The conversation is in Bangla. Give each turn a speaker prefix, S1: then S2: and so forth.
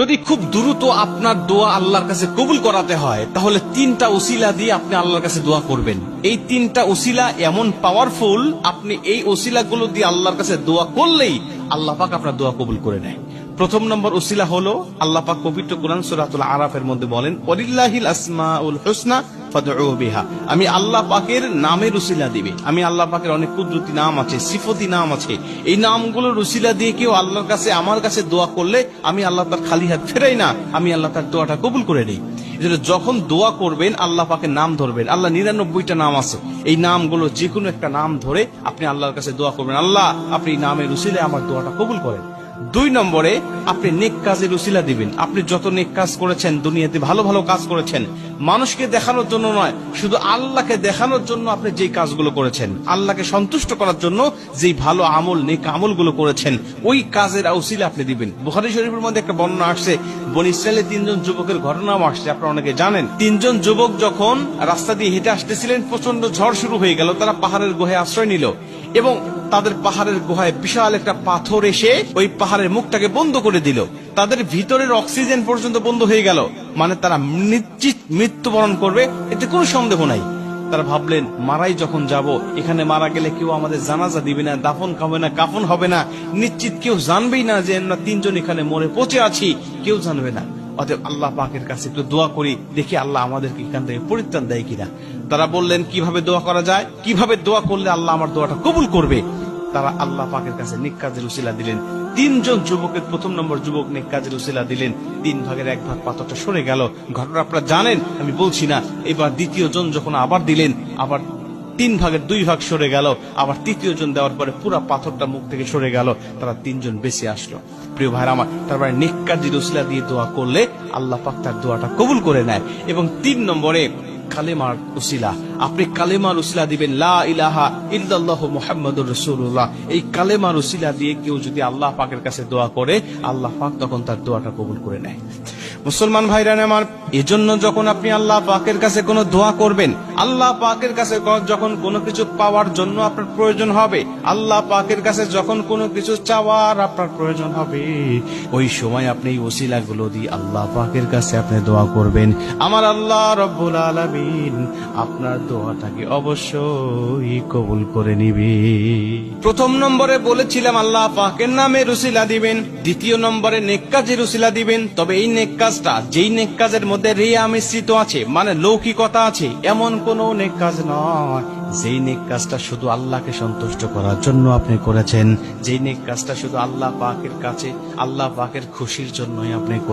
S1: যদি খুব দ্রুত আপনার দোয়া আল্লাহর কাছে কবুল করাতে হয়, তাহলে 3টা উসিলা দিয়ে আপনি আল্লাহর কাছে দোয়া করবেন। এই 3টা উসিলা এমন পাওয়ারফুল, আপনি এই উসিলাগুলো দিয়ে আল্লাহর কাছে দোয়া করলেই আল্লাহ পাক আপনার দোয়া কবুল করে নেয়। প্রথম নম্বর উসিলা হলো, আল্লাহ পাক পবিত্র কোরআন সূরাতুল আরাফের মধ্যে বলেন, ওয়ালিল্লাহিল আসমাউল হুসনা ফাদউ বিহা। আমি আল্লাহ পাকের নামের উসিলা দিবে। আমি আল্লাহ পাকের অনেক কুদরতি নাম আছে, সিফতি নাম আছে। এই নামগুলোর উসিলা দিয়ে কেউ আল্লাহর কাছে, আমার কাছে দোয়া করলে আমি আল্লাহ তার খালি হাত ফেরাই না, আমি আল্লাহ তার দোয়াটা কবুল করে নিই। এজন্য যখন দোয়া করবেন আল্লাহ পাকের নাম ধরবেন। আল্লাহ 99টা নাম আছে, এই নামগুলো যে কোনো একটা নাম ধরে আপনি আল্লাহর কাছে দোয়া করবেন, আল্লাহ আপনি নামের উসিলায় আমার দোয়াটা কবুল করেন। 2 নম্বরে আপনি নেক কাজের উসিলা দিবেন। আপনি যত নেক কাজ করেছেন, দুনিয়াতে ভালো ভালো কাজ করেছেন, মানুষকে দেখানোর জন্য নয়, শুধু আল্লাহকে দেখানোর জন্য আপনি যেই কাজগুলো করেছেন, আল্লাহকে সন্তুষ্ট করার জন্য যেই ভালো আমল, নেক আমলগুলো করেছেন, ওই কাজের উসিলা আপনি দিবেন। বুখারী শরীফের মধ্যে একটা বর্ণনা আসছে, বনী ইসরায়েলের 3 জন যুবকের ঘটনাও আসছে, আপনারা অনেকে জানেন। 3 জন যুবক যখন রাস্তা দিয়ে হেঁটে আসতেছিলেন, প্রচন্ড ঝড় শুরু হয়ে গেল। তারা পাহাড়ের গুহায় আশ্রয় নিল এবং তাদের পাহাড়ের গুহায় বিশাল একটা পাথর এসে ওই পাহাড়ের মুখটাকে বন্ধ করে দিল। তাদের ভিতরের অক্সিজেন পর্যন্ত বন্ধ হয়ে গেল, মানে তারা নিশ্চিত মৃত্যুবরণ করবে, এতে কোনো সন্দেহ নাই। তারা ভাবলেন, মারাই যখন যাব, এখানে মারা গেলে কেউ আমাদের জানাজা দিবে না, দাফন হবে না, কাফন হবে না, নিশ্চিত কেউ জানবেই না যে আমরা 3 জন এখানে মরে পচে আছি, কেউ জানবে না। অতএব আল্লাহ পাকের কাছে একটু দোয়া করি, দেখি আল্লাহ আমাদেরকে এখান থেকে পরিত্রাণ দেয় কিনা। তারা বললেন, কিভাবে দোয়া করা যায়, কিভাবে দোয়া করলে আল্লাহ আমার দোয়াটা কবুল করবে। তারা আল্লাহ পাকের কাছে নেক কাজের উসিলা দিলেন। 3 জন যুবকের প্রথম নম্বর যুবক নেক কাজের উসিলা দিলেন, 3 ভাগের 1 ভাগ পাথরটা সরে গেল। ঘটনা আপনারা জানেন, আমি বলছি না। এবার দ্বিতীয় জন যখন আবার দিলেন, আবার 3 ভাগের 2 ভাগ সরে গেল। আবার তৃতীয় জন দেওয়ার পরে পুরো পাথরটা মুখ থেকে সরে গেল। তারা 3 জন বেঁচে আসলো। প্রিয় ভাইরা আমার, তারপরে নেক কাজের উসিলা দিয়ে দোয়া করলে আল্লাহ পাক তার দোয়াটা কবুল করে নেয়। এবং 3 নম্বরে কালেমার উসিলা, আপনি কালেমার উসিলা দিবেন, লা ইলাহা ইল্লাল্লাহু মুহাম্মাদুর রাসূলুল্লাহ। এই কালেমার উসিলা দিয়ে কেউ যদি আল্লাহ পাকের কাছে দোয়া করে, আল্লাহ পাক তখন তার দোয়াটা কবুল করে নেয়। মুসলমান ভাইরা আমার, এজন্য যখন আপনি আল্লাহ পাকের কাছে কোনো দোয়া করবেন, আল্লাহ পাকের কাছে যখন কোনো কিছু পাওয়ার জন্য আপনার প্রয়োজন হবে, আল্লাহ পাকের কাছে যখন কোনো কিছু চাওয়ার আপনার প্রয়োজন হবে, ওই সময় আপনি এই ওসিলাগুলো দিয়ে আল্লাহ পাকের কাছে আপনি দোয়া করবেন। আমার আল্লাহ রব্বুল আলামিন আপনার দোয়াটাকে অবশ্যই কবুল করে নিবে। প্রথম নম্বরে বলেছিলাম আল্লাহ পাকের নামে উসিলা দিবেন, দ্বিতীয় নম্বরে নেক কাজের উসিলা দিবেন। তবে এই নেক কাজটা, যেই নেক কাজের মধ্যে রিয়া মিশ্রিত আছে, মানে লৌকিকতা আছে, এমন কোন নেক কাজ নয়। যেই নেক কাজটা শুধু আল্লাহকে সন্তুষ্ট করার জন্য আপনি করেছেন, যেই নেক কাজটা শুধু আল্লাহ পাকের কাছে, আল্লাহ পাকের খুশির জন্যই আপনি